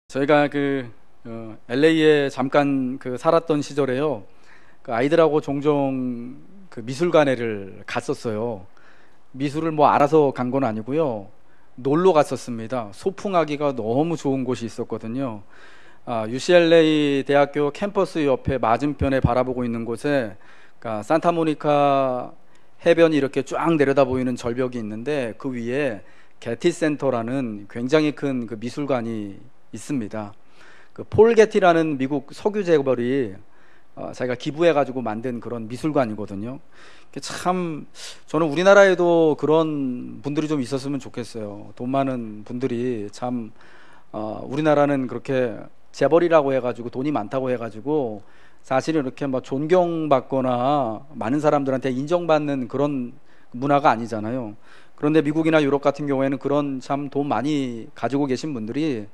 저희가 LA에 잠깐 살았던 시절에요. 아이들하고 종종 미술관에를 갔었어요. 미술을 알아서 간 건 아니고요. 놀러 갔었습니다. 소풍하기가 너무 좋은 곳이 있었거든요. UCLA 대학교 캠퍼스 옆에 맞은편에 바라보고 있는 곳에 산타모니카 해변이 이렇게 쫙 내려다 보이는 절벽이 있는데 그 위에 게티 센터라는 굉장히 큰 미술관이 있습니다. 폴 게티라는 미국 석유 재벌이 자기가 기부해가지고 만든 그런 미술관이거든요. 참 저는 우리나라에도 그런 분들이 좀 있었으면 좋겠어요. 돈 많은 분들이 참 우리나라는 그렇게 재벌이라고 해가지고 돈이 많다고 해가지고 사실은 이렇게 존경받거나 많은 사람들한테 인정받는 그런 문화가 아니잖아요. 그런데 미국이나 유럽 같은 경우에는 그런 참 돈 많이 가지고 계신 분들이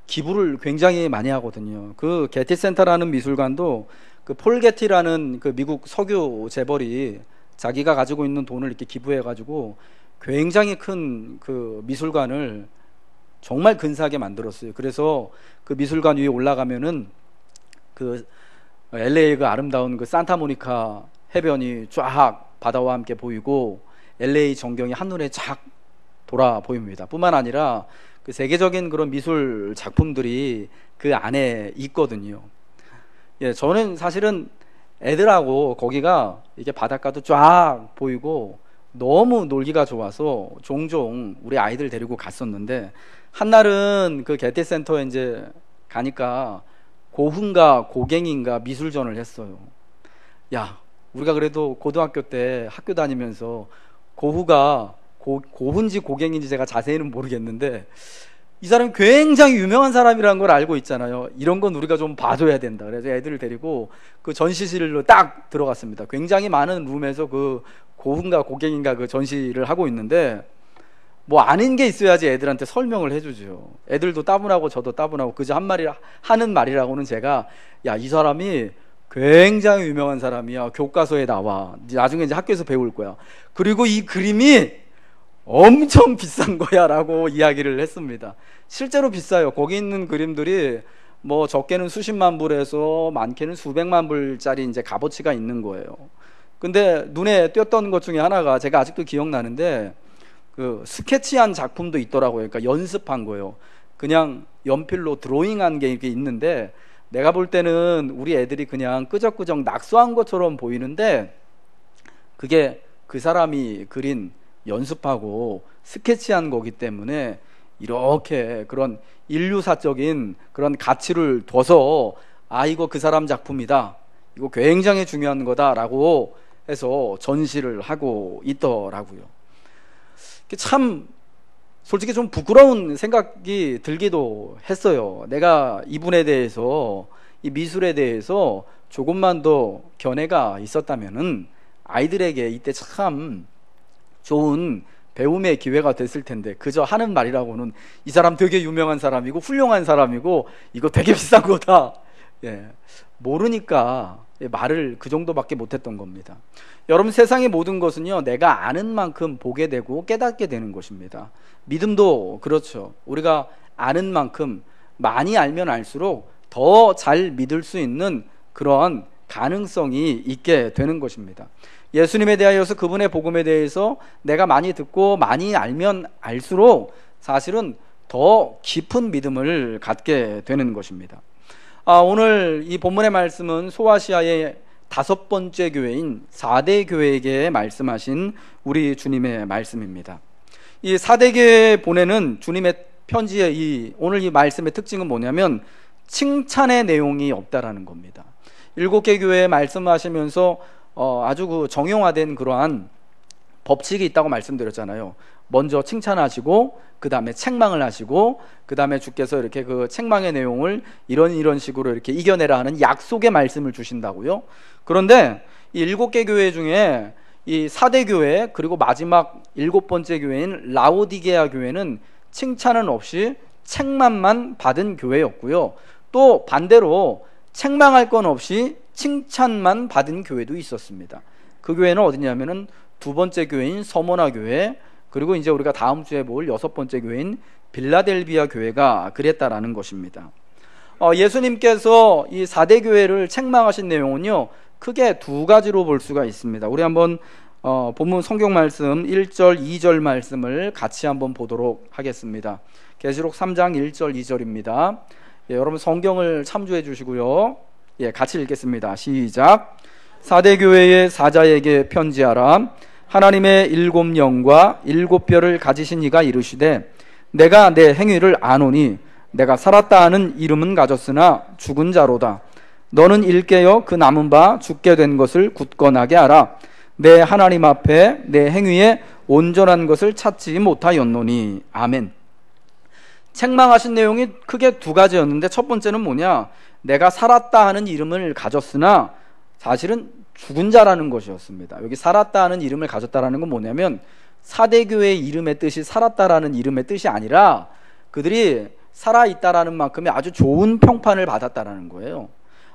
기부를 굉장히 많이 하거든요. 그 게티 센터라는 미술관도 폴 게티라는 미국 석유 재벌이 자기가 가지고 있는 돈을 이렇게 기부해 가지고 굉장히 큰 미술관을 정말 근사하게 만들었어요. 그래서 그 미술관 위에 올라가면은 LA의 아름다운 산타모니카 해변이 쫙 바다와 함께 보이고 LA 전경이 한눈에 쫙 돌아 보입니다. 뿐만 아니라 세계적인 그런 미술 작품들이 그 안에 있거든요. 저는 사실은 애들하고 거기가 이게 바닷가도 쫙 보이고 너무 놀기가 좋아서 종종 우리 아이들 데리고 갔었는데 한날은 게티 센터에 이제 가니까 고훈가 고갱인가 미술전을 했어요. 우리가 그래도 고등학교 때 학교 다니면서 고후가 고훈지 고갱인지 제가 자세히는 모르겠는데 이 사람이 굉장히 유명한 사람이라는 걸 알고 있잖아요. 이런 건 우리가 좀 봐줘야 된다. 그래서 애들을 데리고 전시실로 딱 들어갔습니다. 굉장히 많은 룸에서 고훈가 고갱인가 전시를 하고 있는데 아는 게 있어야지 애들한테 설명을 해주죠. 애들도 따분하고 저도 따분하고 그저 하는 말이라고는 제가 이 사람이 굉장히 유명한 사람이야. 교과서에 나와. 나중에 이제 학교에서 배울 거야. 그리고 이 그림이 엄청 비싼 거야 라고 이야기를 했습니다. 실제로 비싸요. 거기 있는 그림들이 적게는 수십만 불에서 많게는 수백만 불짜리 이제 값어치가 있는 거예요. 근데 눈에 띄었던 것 중에 하나가 제가 아직도 기억나는데 스케치한 작품도 있더라고요. 그러니까 연습한 거예요. 그냥 연필로 드로잉한 게 이렇게 있는데 내가 볼 때는 우리 애들이 그냥 끄적끄적 낙서한 것처럼 보이는데 그게 그 사람이 그린 연습하고 스케치한 거기 때문에 이렇게 그런 인류사적인 그런 가치를 둬서 이거 그 사람 작품이다, 이거 굉장히 중요한 거다 라고 해서 전시를 하고 있더라고요. 참 솔직히 좀 부끄러운 생각이 들기도 했어요. 내가 이분에 대해서, 이 미술에 대해서 조금만 더 견해가 있었다면은 아이들에게 이때 참 좋은 배움의 기회가 됐을 텐데 그저 하는 말이라고는 이 사람 되게 유명한 사람이고 훌륭한 사람이고 이거 되게 비싼 거다, 모르니까 말을 그 정도밖에 못했던 겁니다. 여러분, 세상의 모든 것은요 내가 아는 만큼 보게 되고 깨닫게 되는 것입니다. 믿음도 그렇죠. 우리가 아는 만큼 많이 알면 알수록 더 잘 믿을 수 있는 그런 가능성이 있게 되는 것입니다. 예수님에 대하여서, 그분의 복음에 대해서 내가 많이 듣고 많이 알면 알수록 사실은 더 깊은 믿음을 갖게 되는 것입니다. 오늘 이 본문의 말씀은 소아시아의 5번째 교회인 4대 교회에게 말씀하신 우리 주님의 말씀입니다. 이 4대 교회에 보내는 주님의 편지의 오늘 이 말씀의 특징은 뭐냐면 칭찬의 내용이 없다라는 겁니다. 7개 교회에 말씀하시면서 아주 정형화된 그러한 법칙이 있다고 말씀드렸잖아요. 먼저 칭찬하시고 그 다음에 책망을 하시고 그 다음에 주께서 이렇게 책망의 내용을 이런 식으로 이렇게 이겨내라 하는 약속의 말씀을 주신다고요. 그런데 이 7개 교회 중에 이 4대 교회 그리고 마지막 7번째 교회인 라오디게아 교회는 칭찬은 없이 책망만 받은 교회였고요. 또 반대로 책망할 건 없이 칭찬만 받은 교회도 있었습니다. 그 교회는 어디냐면은 2번째 교회인 서머나 교회, 그리고 이제 우리가 다음 주에 볼 6번째 교회인 빌라델비아 교회가 그랬다라는 것입니다. 예수님께서 이 4대 교회를 책망하신 내용은요, 크게 두 가지로 볼 수가 있습니다. 우리 한번 본문 성경 말씀 1절 2절 말씀을 같이 한번 보도록 하겠습니다. 계시록 3장 1절 2절입니다. 여러분 성경을 참조해 주시고요. 같이 읽겠습니다. 시작. 4대 교회의 사자에게 편지하라. 하나님의 7영과 7뼈를 가지신 이가 이르시되 내가 내 행위를 아노니 내가 살았다 하는 이름은 가졌으나 죽은 자로다. 너는 일깨어 그 남은 바 죽게 된 것을 굳건하게 알아. 내 하나님 앞에 내 행위에 온전한 것을 찾지 못하였노니. 아멘. 책망하신 내용이 크게 두 가지였는데, 첫 번째는 뭐냐, 내가 살았다 하는 이름을 가졌으나 사실은 죽은 자라는 것이었습니다. 여기 살았다 하는 이름을 가졌다라는 건 뭐냐면, 사대교회의 이름의 뜻이 살았다라는 이름의 뜻이 아니라 그들이 살아있다라는 만큼의 아주 좋은 평판을 받았다라는 거예요.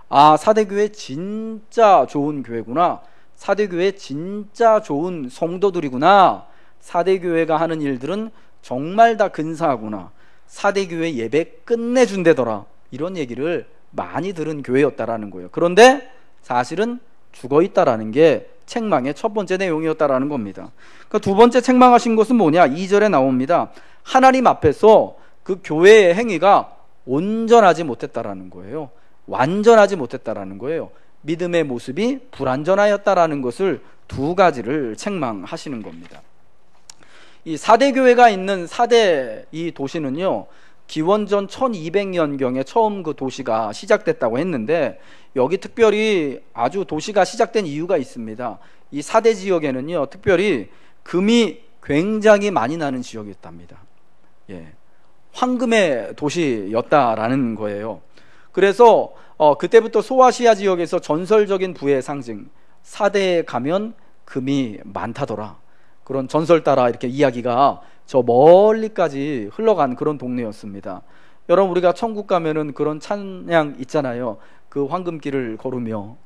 아, 사대교회 진짜 좋은 교회구나, 사대교회 진짜 좋은 성도들이구나, 사대교회가 하는 일들은 정말 다 근사하구나, 사대교회 예배 끝내준대더라, 이런 얘기를 많이 들은 교회였다라는 거예요. 그런데 사실은 죽어있다라는 게 책망의 첫 번째 내용이었다라는 겁니다. 그러니까 두 번째 책망하신 것은 뭐냐, 2절에 나옵니다. 하나님 앞에서 그 교회의 행위가 온전하지 못했다라는 거예요. 완전하지 못했다라는 거예요. 믿음의 모습이 불완전하였다라는 것을 두 가지를 책망하시는 겁니다. 이 4대 교회가 있는 4대 이 도시는요, 기원전 1200년경에 처음 그 도시가 시작됐다고 했는데, 여기 특별히 아주 도시가 시작된 이유가 있습니다. 이 4대 지역에는요, 특별히 금이 굉장히 많이 나는 지역이었답니다. 황금의 도시였다라는 거예요. 그래서 그때부터 소아시아 지역에서 전설적인 부의 상징, 4대에 가면 금이 많다더라, 그런 전설 따라 이렇게 이야기가 저 멀리까지 흘러간 그런 동네였습니다. 여러분, 우리가 천국 가면은 그런 찬양 있잖아요. 그 황금길을 걸으며.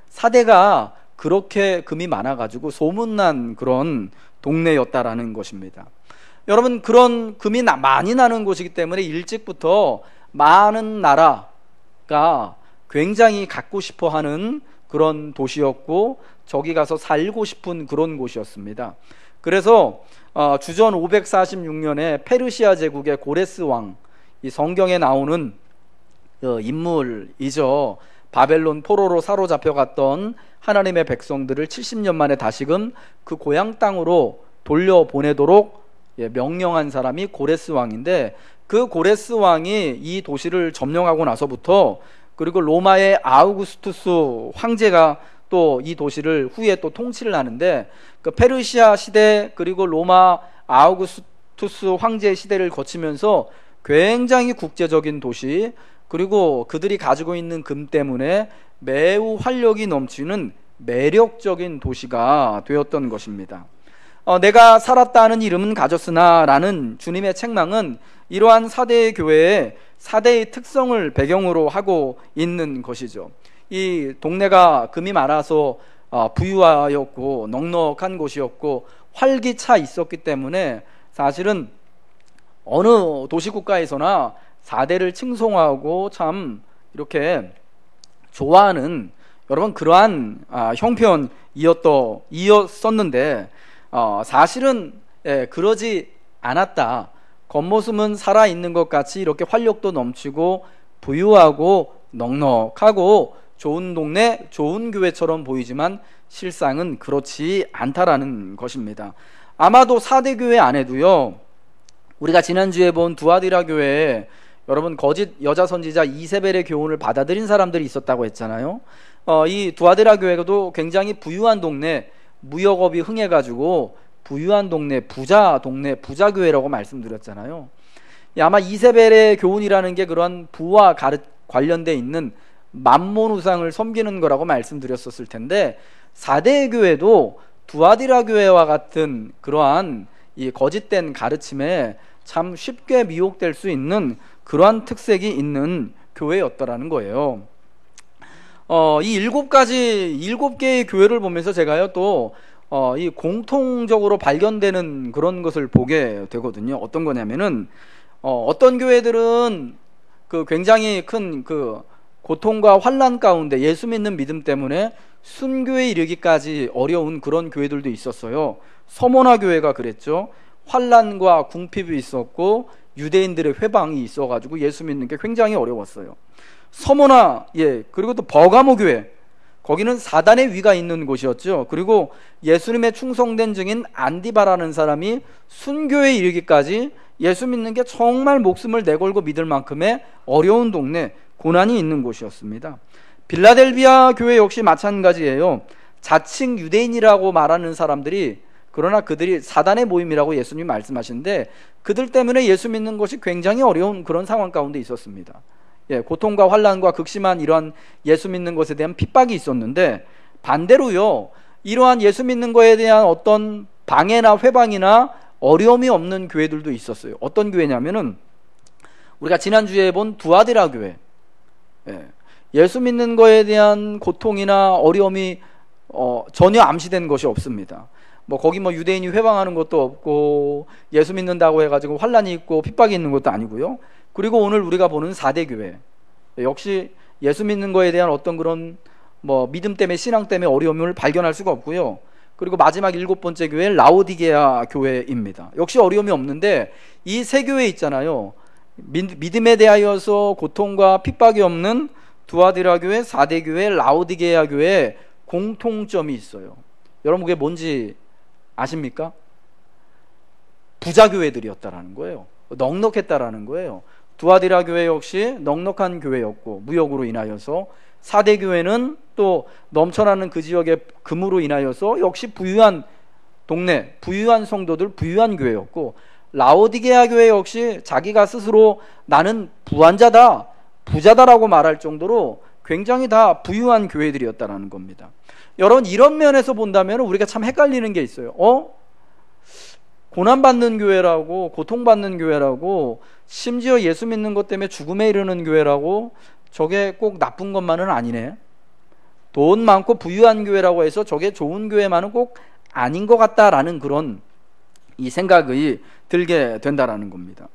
4대가 그렇게 금이 많아가지고 소문난 그런 동네였다라는 것입니다. 여러분, 그런 금이 많이 나는 곳이기 때문에 일찍부터 많은 나라가 굉장히 갖고 싶어 하는 그런 도시였고, 저기 가서 살고 싶은 그런 곳이었습니다. 그래서 주전 546년에 페르시아 제국의 고레스 왕, 이 성경에 나오는 인물이죠. 바벨론 포로로 사로잡혀갔던 하나님의 백성들을 70년 만에 다시금 그 고향 땅으로 돌려보내도록 명령한 사람이 고레스 왕인데, 그 고레스 왕이 이 도시를 점령하고 나서부터, 그리고 로마의 아우구스투스 황제가 또 이 도시를 후에 또 통치를 하는데, 그 페르시아 시대 그리고 로마 아우구스투스 황제 시대를 거치면서 굉장히 국제적인 도시, 그리고 그들이 가지고 있는 금 때문에 매우 활력이 넘치는 매력적인 도시가 되었던 것입니다. 내가 살았다는 이름은 가졌으나 라는 주님의 책망은 이러한 4대 교회의 4대의 특성을 배경으로 하고 있는 것이죠. 이 동네가 금이 많아서 부유하였고 넉넉한 곳이었고 활기차 있었기 때문에 사실은 어느 도시국가에서나 4대를 칭송하고 참 이렇게 좋아하는, 여러분, 그러한 형편이었었는데, 사실은 그러지 않았다. 겉모습은 살아있는 것 같이 이렇게 활력도 넘치고 부유하고 넉넉하고 좋은 동네, 좋은 교회처럼 보이지만 실상은 그렇지 않다라는 것입니다. 아마도 4대 교회 안에도요, 우리가 지난주에 본 두아디라 교회에 여러분 거짓 여자 선지자 이세벨의 교훈을 받아들인 사람들이 있었다고 했잖아요. 이 두아디라 교회도 굉장히 부유한 동네, 무역업이 흥해가지고 부유한 동네, 부자 동네, 부자 교회라고 말씀드렸잖아요. 아마 이세벨의 교훈이라는 게 그러한 부와 관련돼 있는 맘몬 우상을 섬기는 거라고 말씀드렸었을 텐데, 4대 교회도 두아디라 교회와 같은 그러한 이 거짓된 가르침에 참 쉽게 미혹될 수 있는 그러한 특색이 있는 교회였더라는 거예요. 이 7개의 교회를 보면서 제가요 또 이 공통적으로 발견되는 그런 것을 보게 되거든요. 어떤 거냐면은 어떤 교회들은 그 굉장히 큰 그 고통과 환난 가운데 예수 믿는 믿음 때문에 순교에 이르기까지 어려운 그런 교회들도 있었어요. 서모나 교회가 그랬죠. 환난과 궁핍이 있었고 유대인들의 회방이 있어가지고 예수 믿는 게 굉장히 어려웠어요. 서모나, 그리고 또 버가모 교회, 거기는 사단의 위가 있는 곳이었죠. 그리고 예수님의 충성된 증인 안디바라는 사람이 순교에 이르기까지 예수 믿는 게 정말 목숨을 내걸고 믿을 만큼의 어려운 동네, 고난이 있는 곳이었습니다. 빌라델비아 교회 역시 마찬가지예요. 자칭 유대인이라고 말하는 사람들이, 그러나 그들이 사단의 모임이라고 예수님이 말씀하시는데, 그들 때문에 예수 믿는 것이 굉장히 어려운 그런 상황 가운데 있었습니다. 고통과 환난과 극심한 이러한 예수 믿는 것에 대한 핍박이 있었는데, 반대로요, 이러한 예수 믿는 것에 대한 어떤 방해나 회방이나 어려움이 없는 교회들도 있었어요. 어떤 교회냐면은 우리가 지난주에 본 두아디라 교회, 예수 믿는 것에 대한 고통이나 어려움이 전혀 암시된 것이 없습니다. 거기 유대인이 회방하는 것도 없고 예수 믿는다고 해가지고 환난이 있고 핍박이 있는 것도 아니고요. 그리고 오늘 우리가 보는 4대 교회, 역시 예수 믿는 것에 대한 어떤 그런 믿음 때문에, 신앙 때문에 어려움을 발견할 수가 없고요. 그리고 마지막 7번째 교회 라오디게아 교회입니다. 역시 어려움이 없는데, 이 세 교회 있잖아요. 믿음에 대하여서 고통과 핍박이 없는 두아디라 교회, 4대 교회, 라오디게아 교회에 공통점이 있어요. 여러분 그게 뭔지 아십니까? 부자 교회들이었다라는 거예요. 넉넉했다라는 거예요. 두아디라 교회 역시 넉넉한 교회였고 무역으로 인하여서, 4대 교회는 또 넘쳐나는 그 지역의 금으로 인하여서 역시 부유한 동네, 부유한 성도들, 부유한 교회였고, 라오디게아 교회 역시 자기가 스스로 나는 부한자다, 부자다라고 말할 정도로 굉장히 다 부유한 교회들이었다라는 겁니다. 여러분 이런 면에서 본다면 우리가 참 헷갈리는 게 있어요. 고난받는 교회라고, 고통받는 교회라고, 심지어 예수 믿는 것 때문에 죽음에 이르는 교회라고, 저게 꼭 나쁜 것만은 아니네. 돈 많고 부유한 교회라고 해서 저게 좋은 교회만은 꼭 아닌 것 같다라는 그런 이 생각이 들게 된다라는 겁니다.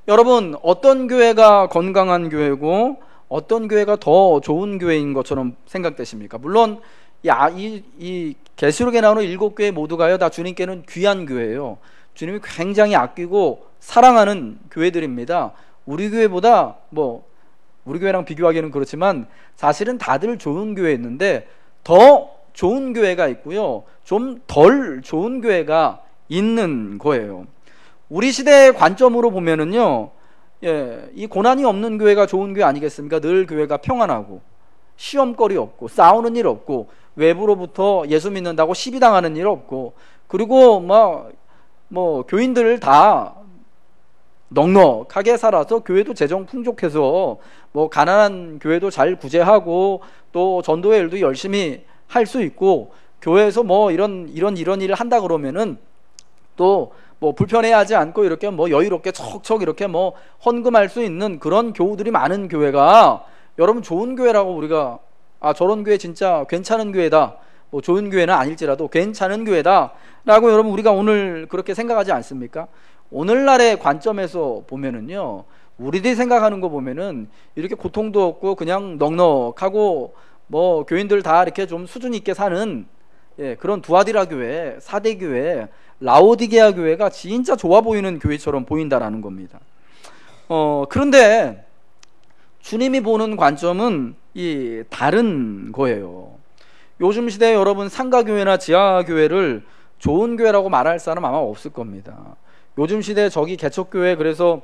여러분 어떤 교회가 건강한 교회고 어떤 교회가 더 좋은 교회인 것처럼 생각되십니까? 물론 이 계시록에 나오는 7교회 모두가요 다 주님께는 귀한 교회예요. 주님이 굉장히 아끼고 사랑하는 교회들입니다. 우리 교회보다 우리 교회랑 비교하기는 그렇지만 사실은 다들 좋은 교회였는데, 더 좋은 교회가 있고요, 좀 덜 좋은 교회가 있는 거예요. 우리 시대의 관점으로 보면은요, 이 고난이 없는 교회가 좋은 교회 아니겠습니까? 늘 교회가 평안하고 시험거리 없고 싸우는 일 없고 외부로부터 예수 믿는다고 시비 당하는 일 없고, 그리고 교인들 다 넉넉하게 살아서 교회도 재정 풍족해서 가난한 교회도 잘 구제하고 또 전도의 일도 열심히 할 수 있고, 교회에서 이런 일을 한다 그러면은 또 불편해하지 않고 이렇게 여유롭게 척척 이렇게 헌금할 수 있는 그런 교우들이 많은 교회가 여러분 좋은 교회라고, 우리가 저런 교회 진짜 괜찮은 교회다, 좋은 교회는 아닐지라도 괜찮은 교회다 라고 여러분 우리가 오늘 그렇게 생각하지 않습니까? 오늘날의 관점에서 보면은요, 우리들이 생각하는 거 보면은 이렇게 고통도 없고 그냥 넉넉하고 교인들 다 이렇게 좀 수준 있게 사는 그런 두아디라 교회, 4대 교회, 라오디게아 교회가 진짜 좋아 보이는 교회처럼 보인다라는 겁니다. 그런데 주님이 보는 관점은 다른 거예요. 요즘 시대에 여러분 상가교회나 지하교회를 좋은 교회라고 말할 사람 아마 없을 겁니다. 요즘 시대에 저기 개척교회, 그래서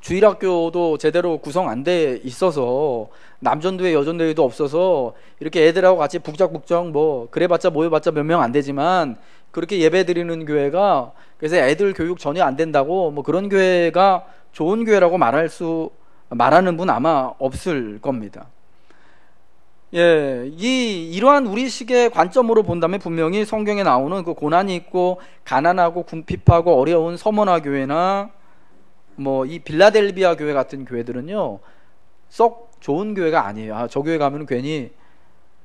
주일학교도 제대로 구성 안 돼 있어서, 남전도회 여전도회도 없어서 이렇게 애들하고 같이 북적북적 그래봤자 모여봤자 몇 명 안 되지만 그렇게 예배 드리는 교회가, 그래서 애들 교육 전혀 안 된다고 그런 교회가 좋은 교회라고 말하는 분 아마 없을 겁니다. 이러한 우리식의 관점으로 본다면 분명히 성경에 나오는 그 고난이 있고 가난하고 궁핍하고 어려운 서머나 교회나 이 빌라델비아 교회 같은 교회들은요 썩 좋은 교회가 아니에요. 저 교회 가면 괜히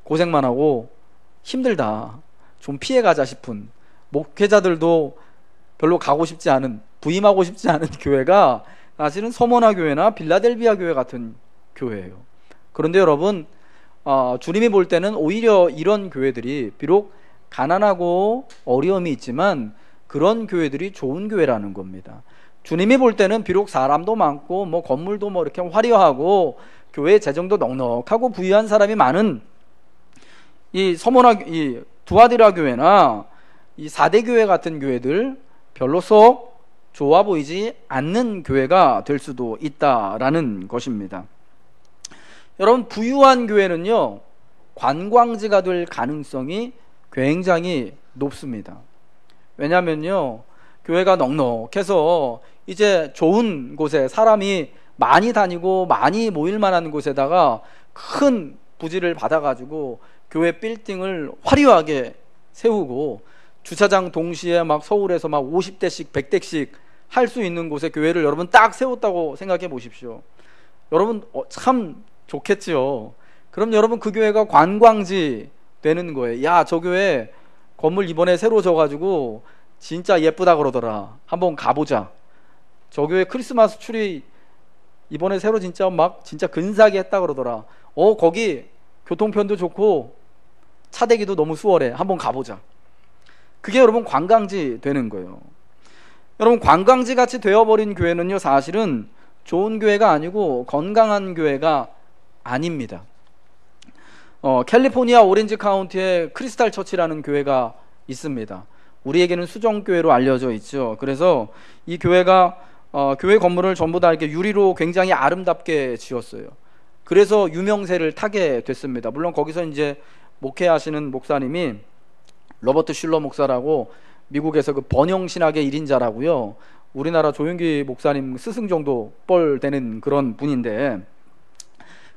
고생만 하고 힘들다, 좀 피해가자 싶은, 목회자들도 별로 가고 싶지 않은, 부임하고 싶지 않은 교회가 사실은 서머나 교회나 빌라델비아 교회 같은 교회예요. 그런데 여러분, 주님이 볼 때는 오히려 이런 교회들이 비록 가난하고 어려움이 있지만 그런 교회들이 좋은 교회라는 겁니다. 주님이 볼 때는 비록 사람도 많고 뭐 건물도 뭐 이렇게 화려하고 교회 재정도 넉넉하고 부유한 사람이 많은 이 서머나, 이 두아디라 교회나 이 4대 교회 같은 교회들 별로 썩 좋아 보이지 않는 교회가 될 수도 있다라는 것입니다. 여러분, 부유한 교회는요, 관광지가 될 가능성이 굉장히 높습니다. 왜냐면요, 교회가 넉넉해서 이제 좋은 곳에 사람이 많이 다니고 많이 모일 만한 곳에다가 큰 부지를 받아가지고 교회 빌딩을 화려하게 세우고 주차장 동시에 막 서울에서 막 50대씩 100대씩 할 수 있는 곳에 교회를 여러분 딱 세웠다고 생각해 보십시오. 여러분 참 좋겠지요. 그럼 여러분 그 교회가 관광지 되는 거예요. 야, 저 교회 건물 이번에 새로 져가지고 진짜 예쁘다 그러더라. 한번 가보자. 저 교회 크리스마스 트리 이번에 새로 진짜 막 진짜 근사하게 했다 그러더라. 거기 교통편도 좋고 차대기도 너무 수월해. 한번 가보자. 그게 여러분 관광지 되는 거예요. 여러분, 관광지 같이 되어버린 교회는요, 사실은 좋은 교회가 아니고 건강한 교회가 아닙니다. 캘리포니아 오렌지 카운티에 크리스탈 처치라는 교회가 있습니다. 우리에게는 수정교회로 알려져 있죠. 그래서 이 교회가 교회 건물을 전부 다 이렇게 유리로 굉장히 아름답게 지었어요. 그래서 유명세를 타게 됐습니다. 물론 거기서 이제 목회하시는 목사님이 로버트 슐러 목사라고 미국에서 그 번영신학의 1인자라고요. 우리나라 조윤기 목사님 스승 정도 뻘 되는 그런 분인데,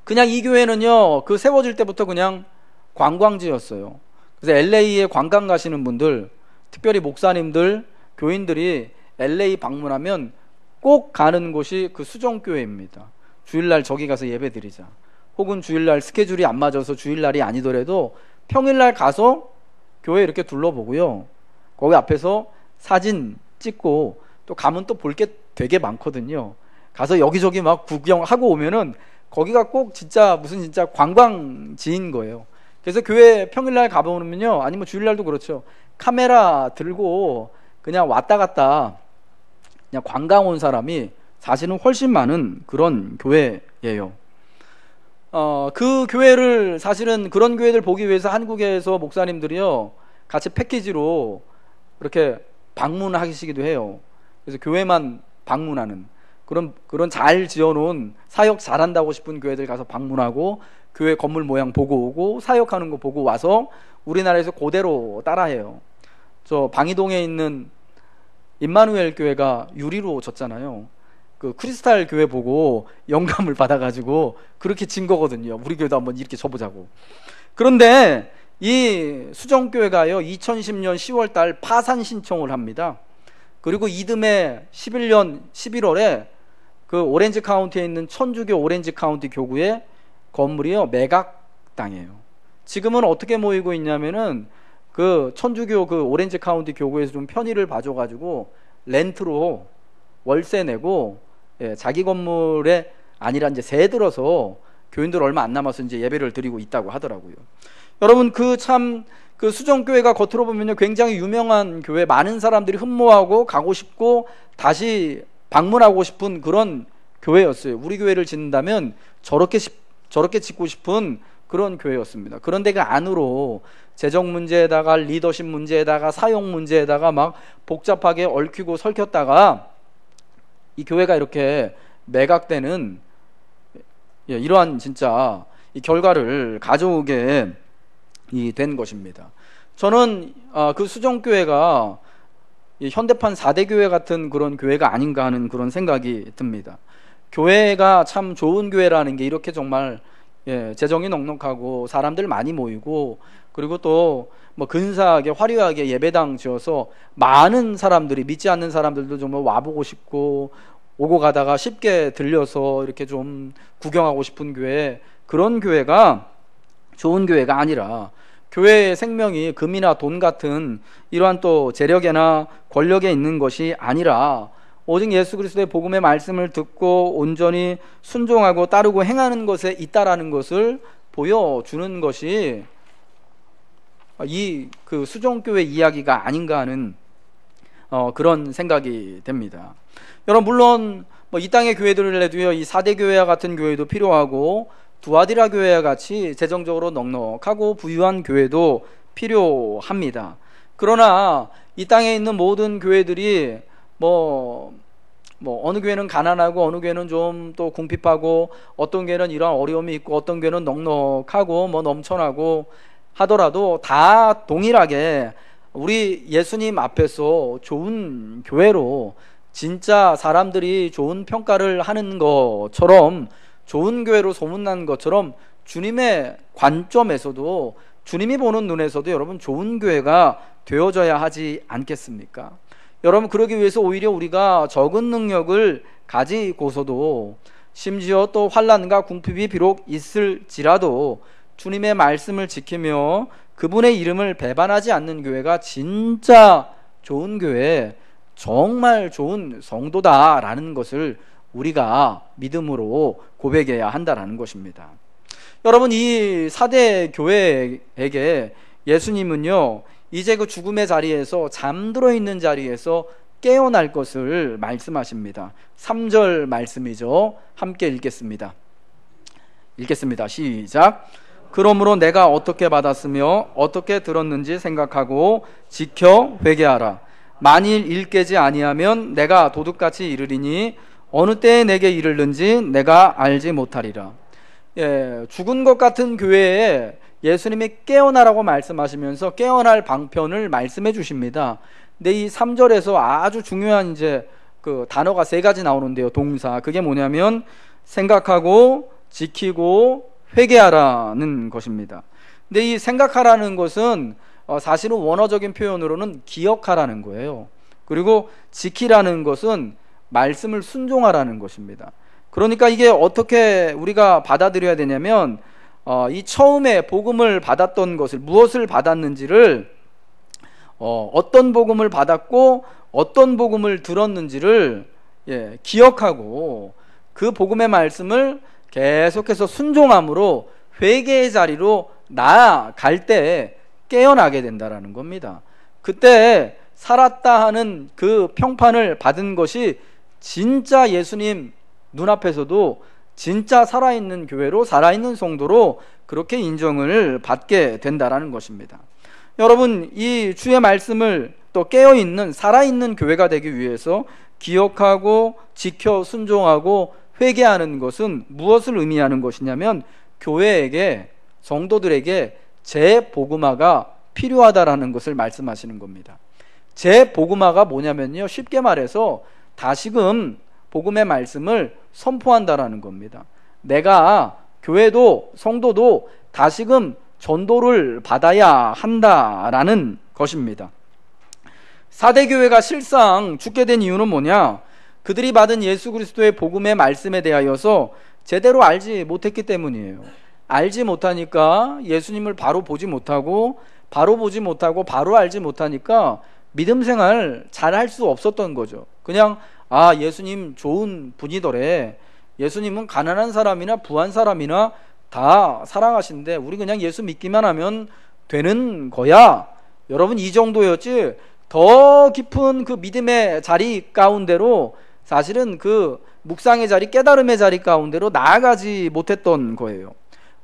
그냥 이 교회는요, 그 세워질 때부터 그냥 관광지였어요. 그래서 LA에 관광 가시는 분들, 특별히 목사님들, 교인들이 LA 방문하면 꼭 가는 곳이 그 수정교회입니다. 주일날 저기 가서 예배 드리자. 혹은 주일날 스케줄이 안 맞아서 주일날이 아니더라도 평일날 가서 교회 이렇게 둘러보고요. 거기 앞에서 사진 찍고 또 가면 또 볼 게 되게 많거든요. 가서 여기저기 막 구경하고 오면은 거기가 꼭 진짜 무슨 진짜 관광지인 거예요. 그래서 교회 평일날 가보면요, 아니면 주일날도 그렇죠, 카메라 들고 그냥 왔다 갔다 그냥 관광 온 사람이 사실은 훨씬 많은 그런 교회예요. 그 교회를 사실은 그런 교회들 보기 위해서 한국에서 목사님들이요 같이 패키지로 이렇게 방문하시기도 해요. 그래서 교회만 방문하는 그런 잘 지어놓은 사역 잘한다고 싶은 교회들 가서 방문하고 교회 건물 모양 보고 오고 사역하는 거 보고 와서 우리나라에서 그대로 따라해요. 저 방이동에 있는 임마누엘 교회가 유리로 졌잖아요. 그 크리스탈 교회 보고 영감을 받아가지고 그렇게 진 거거든요. 우리 교회도 한번 이렇게 져보자고. 그런데 이 수정교회가요 2010년 10월달 파산 신청을 합니다. 그리고 이듬해 11년 11월에 그 오렌지 카운티에 있는 천주교 오렌지 카운티 교구의 건물이요 매각당해요. 지금은 어떻게 모이고 있냐면은 그 천주교 그 오렌지 카운티 교구에서 좀 편의를 봐줘가지고 렌트로 월세 내고, 자기 건물에 아니라 이제 세 들어서 교인들 얼마 안 남아서 이제 예배를 드리고 있다고 하더라고요. 여러분, 그 수정교회가 겉으로 보면요 굉장히 유명한 교회, 많은 사람들이 흠모하고 가고 싶고 다시 방문하고 싶은 그런 교회였어요. 우리 교회를 짓는다면 저렇게 짓고 싶은 그런 교회였습니다. 그런데 그 안으로 재정 문제에다가 리더십 문제에다가 사용 문제에다가 막 복잡하게 얽히고 설켰다가 이 교회가 이렇게 매각되는 이러한 진짜 이 결과를 가져오게 된 것입니다. 저는 그 수정교회가 현대판 4대 교회 같은 그런 교회가 아닌가 하는 그런 생각이 듭니다. 교회가 참 좋은 교회라는 게 이렇게 정말 재정이 넉넉하고 사람들 많이 모이고, 그리고 또 뭐 근사하게 화려하게 예배당 지어서 많은 사람들이, 믿지 않는 사람들도 정말 와보고 싶고 오고 가다가 쉽게 들려서 이렇게 좀 구경하고 싶은 교회, 그런 교회가 좋은 교회가 아니라 교회의 생명이 금이나 돈 같은 이러한 또 재력이나 권력에 있는 것이 아니라 오직 예수 그리스도의 복음의 말씀을 듣고 온전히 순종하고 따르고 행하는 것에 있다라는 것을 보여주는 것이 이 그 수종교회 이야기가 아닌가 하는 그런 생각이 됩니다. 여러분, 물론 이 땅의 교회들을 해도요, 이 4대 교회와 같은 교회도 필요하고 두아디라 교회와 같이 재정적으로 넉넉하고 부유한 교회도 필요합니다. 그러나 이 땅에 있는 모든 교회들이 어느 교회는 가난하고 어느 교회는 좀 또 궁핍하고 어떤 교회는 이런 어려움이 있고 어떤 교회는 넉넉하고 넘쳐나고 하더라도 다 동일하게 우리 예수님 앞에서 좋은 교회로 진짜 사람들이 좋은 평가를 하는 것처럼 좋은 교회로 소문난 것처럼 주님의 관점에서도 주님이 보는 눈에서도 여러분 좋은 교회가 되어져야 하지 않겠습니까? 여러분, 그러기 위해서 오히려 우리가 적은 능력을 가지고서도 심지어 또 환난과 궁핍이 비록 있을지라도 주님의 말씀을 지키며 그분의 이름을 배반하지 않는 교회가 진짜 좋은 교회, 정말 좋은 성도다라는 것을 우리가 믿음으로 고백해야 한다라는 것입니다. 여러분, 이 4대 교회에게 예수님은요, 이제 그 죽음의 자리에서, 잠들어 있는 자리에서 깨어날 것을 말씀하십니다. 3절 말씀이죠. 함께 읽겠습니다. 시작. 그러므로 내가 어떻게 받았으며 어떻게 들었는지 생각하고 지켜 회개하라. 만일 일깨지 아니하면 내가 도둑같이 이르리니 어느 때에 내게 이르는지 내가 알지 못하리라. 죽은 것 같은 교회에 예수님이 깨어나라고 말씀하시면서 깨어날 방편을 말씀해 주십니다. 근데 이 3절에서 아주 중요한 그 단어가 3가지 나오는데요. 동사. 그게 뭐냐면 생각하고 지키고 회개하라는 것입니다. 근데 이 생각하라는 것은 사실은 원어적인 표현으로는 기억하라는 거예요. 그리고 지키라는 것은 말씀을 순종하라는 것입니다. 그러니까 이게 어떻게 우리가 받아들여야 되냐면 이 처음에 복음을 받았던 것을, 무엇을 받았는지를, 어떤 복음을 받았고 어떤 복음을 들었는지를 기억하고 그 복음의 말씀을 계속해서 순종함으로 회개의 자리로 나아갈 때 깨어나게 된다라는 겁니다. 그때 살았다 하는 그 평판을 받은 것이 진짜 예수님 눈앞에서도 진짜 살아있는 교회로, 살아있는 성도로 그렇게 인정을 받게 된다라는 것입니다. 여러분, 이 주의 말씀을 또 깨어있는 살아있는 교회가 되기 위해서 기억하고 지켜 순종하고 회개하는 것은 무엇을 의미하는 것이냐면 교회에게, 성도들에게 재복음화가 필요하다라는 것을 말씀하시는 겁니다. 재복음화가 뭐냐면요, 쉽게 말해서 다시금 복음의 말씀을 선포한다라는 겁니다. 내가 교회도 성도도 다시금 전도를 받아야 한다라는 것입니다. 4대 교회가 실상 죽게 된 이유는 뭐냐? 그들이 받은 예수 그리스도의 복음의 말씀에 대하여서 제대로 알지 못했기 때문이에요. 알지 못하니까 예수님을 바로 보지 못하고 바로 알지 못하니까 믿음 생활 잘 할 수 없었던 거죠. 그냥 예수님 좋은 분이더래, 예수님은 가난한 사람이나 부한 사람이나 다 사랑하신데 우리 그냥 예수 믿기만 하면 되는 거야. 여러분, 이 정도였지 더 깊은 그 믿음의 자리 가운데로, 사실은 그 묵상의 자리, 깨달음의 자리 가운데로 나아가지 못했던 거예요.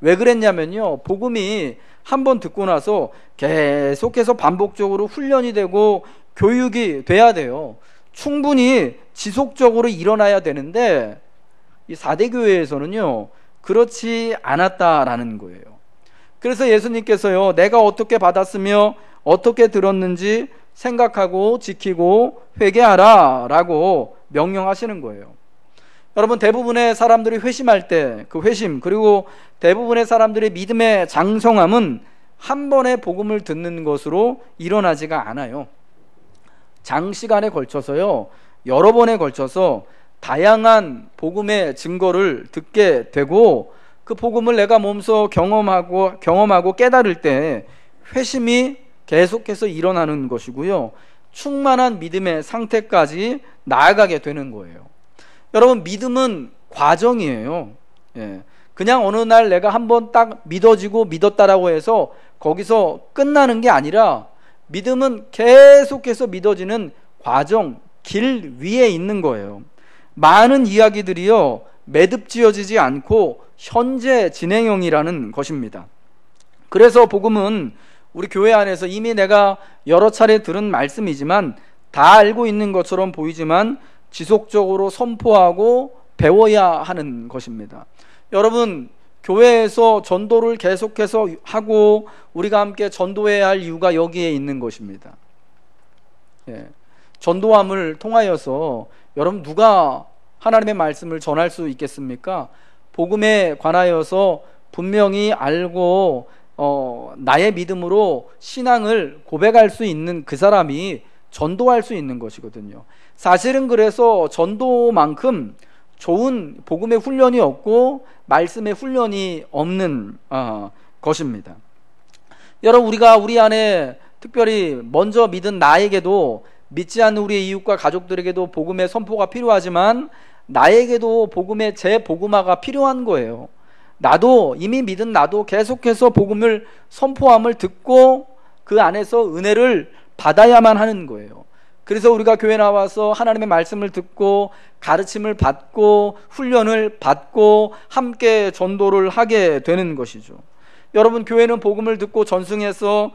왜 그랬냐면요, 복음이 한번 듣고 나서 계속해서 반복적으로 훈련이 되고 교육이 돼야 돼요. 충분히 지속적으로 일어나야 되는데 이 4대 교회에서는요 그렇지 않았다라는 거예요. 그래서 예수님께서요, 내가 어떻게 받았으며 어떻게 들었는지 생각하고 지키고 회개하라 라고 명령하시는 거예요. 여러분, 대부분의 사람들이 회심할 때 그 회심, 그리고 대부분의 사람들의 믿음의 장성함은 한 번의 복음을 듣는 것으로 일어나지가 않아요. 장시간에 걸쳐서요, 여러 번에 걸쳐서 다양한 복음의 증거를 듣게 되고 그 복음을 내가 몸소 경험하고 깨달을 때 회심이 계속해서 일어나는 것이고요, 충만한 믿음의 상태까지 나아가게 되는 거예요. 여러분, 믿음은 과정이에요. 예. 그냥 어느 날 내가 한번 딱 믿어지고 믿었다라고 해서 거기서 끝나는 게 아니라 믿음은 계속해서 믿어지는 과정, 길 위에 있는 거예요. 많은 이야기들이요, 매듭지어지지 않고 현재 진행형이라는 것입니다. 그래서 복음은 우리 교회 안에서 이미 내가 여러 차례 들은 말씀이지만 다 알고 있는 것처럼 보이지만 지속적으로 선포하고 배워야 하는 것입니다. 여러분, 교회에서 전도를 계속해서 하고 우리가 함께 전도해야 할 이유가 여기에 있는 것입니다. 예. 전도함을 통하여서 여러분, 누가 하나님의 말씀을 전할 수 있겠습니까? 복음에 관하여서 분명히 알고 나의 믿음으로 신앙을 고백할 수 있는 그 사람이 전도할 수 있는 것이거든요. 사실은 그래서 전도만큼 좋은 복음의 훈련이 없고 말씀의 훈련이 없는 것입니다. 여러분, 우리가 우리 안에 특별히 먼저 믿은 나에게도, 믿지 않는 우리의 이웃과 가족들에게도 복음의 선포가 필요하지만 나에게도 복음의 재복음화가 필요한 거예요. 나도, 이미 믿은 나도 계속해서 복음을 선포함을 듣고 그 안에서 은혜를 받아야만 하는 거예요. 그래서 우리가 교회 나와서 하나님의 말씀을 듣고 가르침을 받고 훈련을 받고 함께 전도를 하게 되는 것이죠. 여러분, 교회는 복음을 듣고 전승해서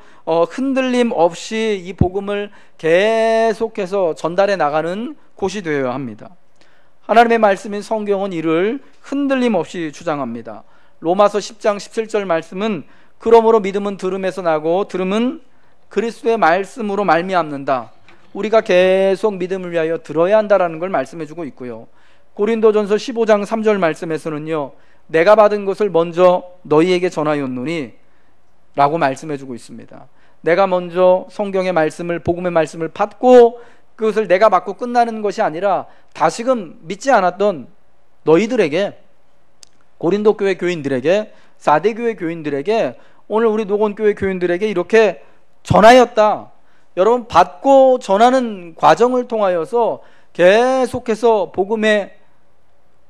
흔들림 없이 이 복음을 계속해서 전달해 나가는 곳이 되어야 합니다. 하나님의 말씀인 성경은 이를 흔들림 없이 주장합니다. 로마서 10장 17절 말씀은 그러므로 믿음은 들음에서 나고 들음은 그리스도의 말씀으로 말미암는다. 우리가 계속 믿음을 위하여 들어야 한다라는 걸 말씀해주고 있고요. 고린도전서 15장 3절 말씀에서는요, 내가 받은 것을 먼저 너희에게 전하였노니 라고 말씀해주고 있습니다. 내가 먼저 성경의 말씀을, 복음의 말씀을 받고 그것을 내가 받고 끝나는 것이 아니라 다시금 믿지 않았던 너희들에게, 고린도 교회 교인들에게, 사대교회 교인들에게, 오늘 우리 녹원교회 교인들에게 이렇게 전하였다. 여러분, 받고 전하는 과정을 통하여서 계속해서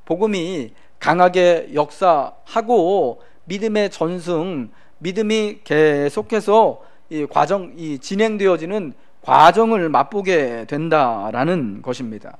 복음이 강하게 역사하고 믿음의 전승, 믿음이 계속해서 이 진행되어지는 과정을 맛보게 된다라는 것입니다.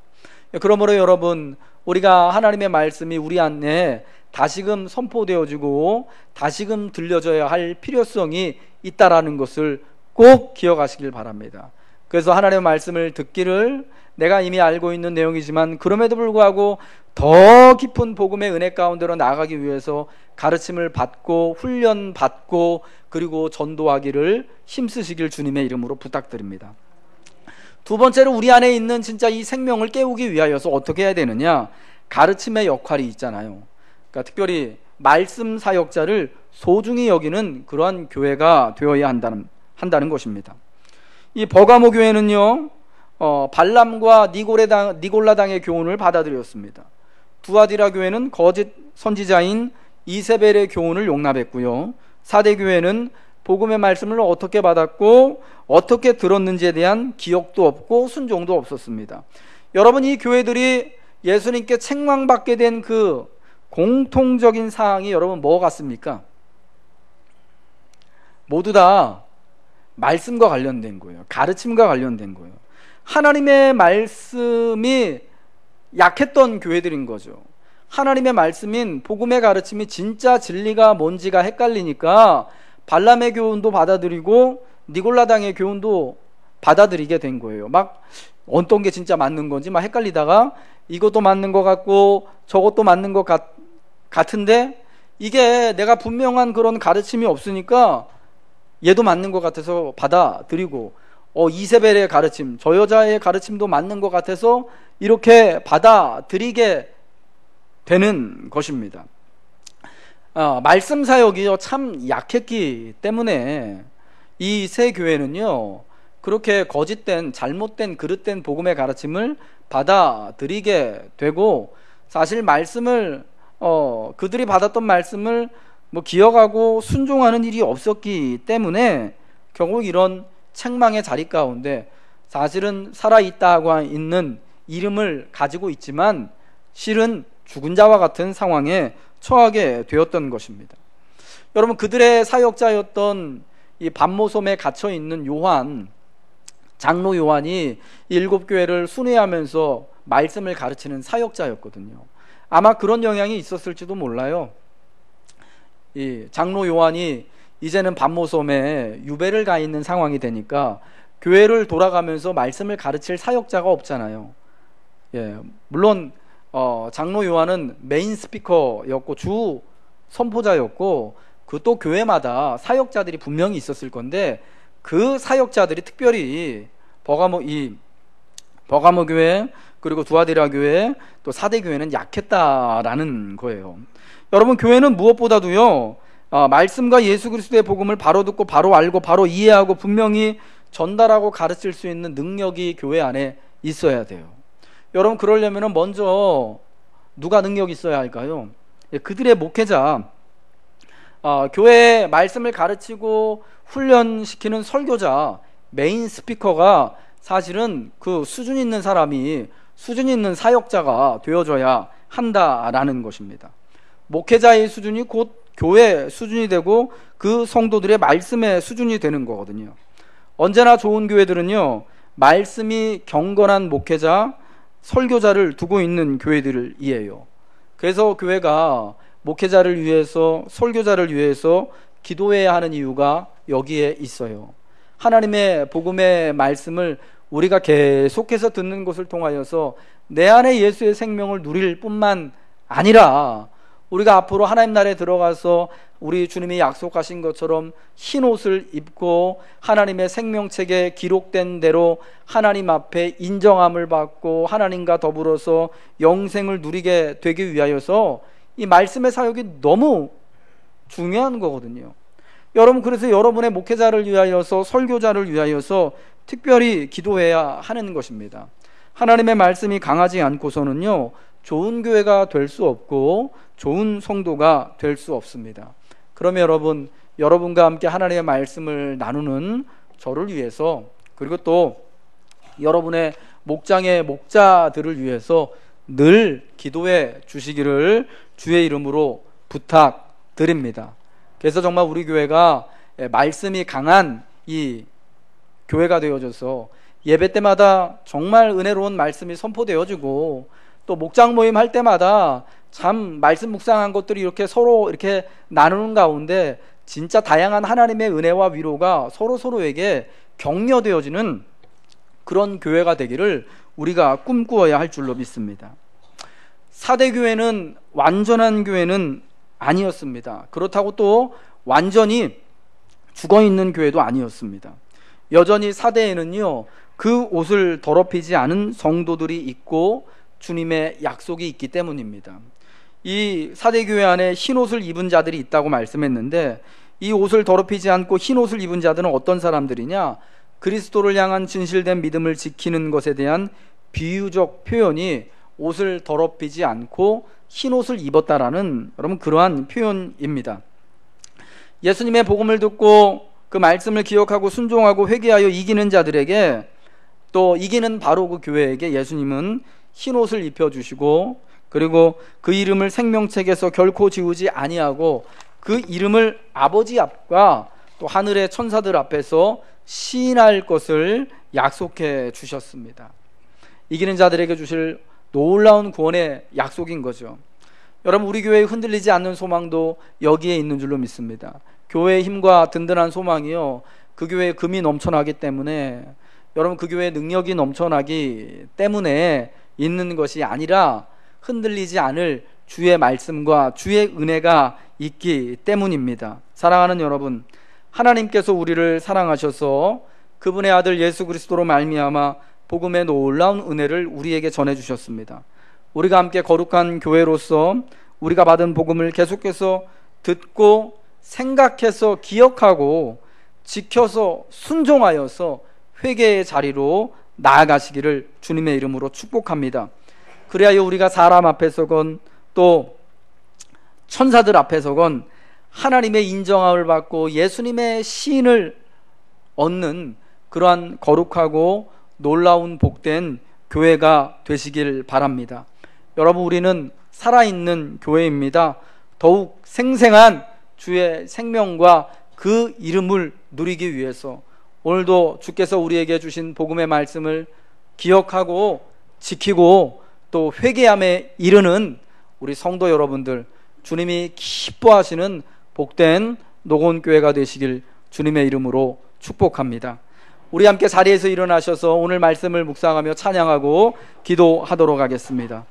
그러므로 여러분, 우리가 하나님의 말씀이 우리 안에 다시금 선포되어지고 다시금 들려져야 할 필요성이 있다라는 것을 꼭 기억하시길 바랍니다. 그래서 하나님의 말씀을 듣기를, 내가 이미 알고 있는 내용이지만 그럼에도 불구하고 더 깊은 복음의 은혜 가운데로 나아가기 위해서 가르침을 받고 훈련받고 그리고 전도하기를 힘쓰시길 주님의 이름으로 부탁드립니다. 두 번째로, 우리 안에 있는 진짜 이 생명을 깨우기 위하여서 어떻게 해야 되느냐? 가르침의 역할이 있잖아요. 그러니까 특별히 말씀 사역자를 소중히 여기는 그러한 교회가 되어야 한다는 것입니다. 이 버가모 교회는요, 발람과 니골라당의 교훈을 받아들였습니다. 두아디라 교회는 거짓 선지자인 이세벨의 교훈을 용납했고요. 사대 교회는 복음의 말씀을 어떻게 받았고 어떻게 들었는지에 대한 기억도 없고 순종도 없었습니다. 여러분, 이 교회들이 예수님께 책망받게 된 그 공통적인 사항이 여러분 뭐 같습니까? 모두 다 말씀과 관련된 거예요. 가르침과 관련된 거예요. 하나님의 말씀이 약했던 교회들인 거죠. 하나님의 말씀인 복음의 가르침이 진짜 진리가 뭔지가 헷갈리니까 발람의 교훈도 받아들이고 니골라당의 교훈도 받아들이게 된 거예요. 막 어떤 게 진짜 맞는 건지 막 헷갈리다가 이것도 맞는 것 같고 저것도 맞는 것 같은데 이게 내가 분명한 그런 가르침이 없으니까 얘도 맞는 것 같아서 받아들이고, 이세벨의 가르침, 저 여자의 가르침도 맞는 것 같아서 이렇게 받아들이게 되는 것입니다. 말씀 사역이 참 약했기 때문에 이 세 교회는요, 그렇게 거짓된, 잘못된, 그릇된 복음의 가르침을 받아들이게 되고, 사실 말씀을 그들이 받았던 말씀을 기억하고 순종하는 일이 없었기 때문에 결국 이런 책망의 자리 가운데 사실은 살아있다고 있는 이름을 가지고 있지만 실은 죽은 자와 같은 상황에 처하게 되었던 것입니다. 여러분, 그들의 사역자였던 이 반모섬에 갇혀 있는 요한, 장로 요한이 7교회를 순회하면서 말씀을 가르치는 사역자였거든요. 아마 그런 영향이 있었을지도 몰라요. 이 장로 요한이 이제는 반모섬에 유배를 가 있는 상황이 되니까 교회를 돌아가면서 말씀을 가르칠 사역자가 없잖아요. 물론 장로 요한은 메인 스피커였고 주 선포자였고 그 또 교회마다 사역자들이 분명히 있었을 건데 그 사역자들이 특별히 버가모 교회, 그리고 두아디라 교회, 또 사대 교회는 약했다라는 거예요. 여러분, 교회는 무엇보다도요, 말씀과 예수 그리스도의 복음을 바로 듣고 바로 알고 바로 이해하고 분명히 전달하고 가르칠 수 있는 능력이 교회 안에 있어야 돼요. 여러분, 그러려면 먼저 누가 능력이 있어야 할까요? 그들의 목회자, 교회에 말씀을 가르치고 훈련시키는 설교자, 메인 스피커가 사실은 그 수준 있는 사람이 수준 있는 사역자가 되어줘야 한다라는 것입니다. 목회자의 수준이 곧 교회 수준이 되고 그 성도들의 말씀의 수준이 되는 거거든요. 언제나 좋은 교회들은요, 말씀이 경건한 목회자, 설교자를 두고 있는 교회들이에요. 그래서 교회가 목회자를 위해서, 설교자를 위해서 기도해야 하는 이유가 여기에 있어요. 하나님의 복음의 말씀을 우리가 계속해서 듣는 것을 통하여서 내 안에 예수의 생명을 누릴 뿐만 아니라 우리가 앞으로 하나님 나라에 들어가서 우리 주님이 약속하신 것처럼 흰 옷을 입고 하나님의 생명책에 기록된 대로 하나님 앞에 인정함을 받고 하나님과 더불어서 영생을 누리게 되기 위하여서 이 말씀의 사역이 너무 중요한 거거든요. 여러분, 그래서 여러분의 목회자를 위하여서, 설교자를 위하여서 특별히 기도해야 하는 것입니다. 하나님의 말씀이 강하지 않고서는요, 좋은 교회가 될 수 없고 좋은 성도가 될 수 없습니다. 그러면 여러분과 함께 하나님의 말씀을 나누는 저를 위해서, 그리고 또 여러분의 목장의 목자들을 위해서 늘 기도해 주시기를 주의 이름으로 부탁드립니다. 그래서 정말 우리 교회가 말씀이 강한 이 교회가 되어져서 예배 때마다 정말 은혜로운 말씀이 선포되어지고 또 목장 모임 할 때마다 참 말씀 묵상한 것들이 이렇게 서로 이렇게 나누는 가운데 진짜 다양한 하나님의 은혜와 위로가 서로에게 격려되어지는 그런 교회가 되기를 우리가 꿈꾸어야 할 줄로 믿습니다. 사대교회는 완전한 교회는 아니었습니다. 그렇다고 또 완전히 죽어있는 교회도 아니었습니다. 여전히 사대에는요, 그 옷을 더럽히지 않은 성도들이 있고 주님의 약속이 있기 때문입니다. 이 사대교회 안에 흰 옷을 입은 자들이 있다고 말씀했는데 이 옷을 더럽히지 않고 흰 옷을 입은 자들은 어떤 사람들이냐? 그리스도를 향한 진실된 믿음을 지키는 것에 대한 비유적 표현이 옷을 더럽히지 않고 흰 옷을 입었다라는 여러분 그러한 표현입니다. 예수님의 복음을 듣고 그 말씀을 기억하고 순종하고 회개하여 이기는 자들에게, 또 이기는 바로 그 교회에게 예수님은 흰 옷을 입혀주시고, 그리고 그 이름을 생명책에서 결코 지우지 아니하고 그 이름을 아버지 앞과 또 하늘의 천사들 앞에서 시인할 것을 약속해 주셨습니다. 이기는 자들에게 주실 놀라운 구원의 약속인 거죠. 여러분, 우리 교회에 흔들리지 않는 소망도 여기에 있는 줄로 믿습니다. 교회의 힘과 든든한 소망이요, 그 교회에 금이 넘쳐나기 때문에, 여러분 그 교회에 능력이 넘쳐나기 때문에 있는 것이 아니라 흔들리지 않을 주의 말씀과 주의 은혜가 있기 때문입니다. 사랑하는 여러분, 하나님께서 우리를 사랑하셔서 그분의 아들 예수 그리스도로 말미암아 복음의 놀라운 은혜를 우리에게 전해주셨습니다. 우리가 함께 거룩한 교회로서 우리가 받은 복음을 계속해서 듣고 생각해서 기억하고 지켜서 순종하여서 회개의 자리로 나아가시기를 주님의 이름으로 축복합니다. 그리하여 우리가 사람 앞에서건 또 천사들 앞에서건 하나님의 인정함을 받고 예수님의 시인을 얻는 그러한 거룩하고 놀라운 복된 교회가 되시길 바랍니다. 여러분, 우리는 살아있는 교회입니다. 더욱 생생한 주의 생명과 그 이름을 누리기 위해서 오늘도 주께서 우리에게 주신 복음의 말씀을 기억하고 지키고 또 회개함에 이르는 우리 성도 여러분들, 주님이 기뻐하시는 복된 녹온교회가 되시길 주님의 이름으로 축복합니다. 우리 함께 자리에서 일어나셔서 오늘 말씀을 묵상하며 찬양하고 기도하도록 하겠습니다.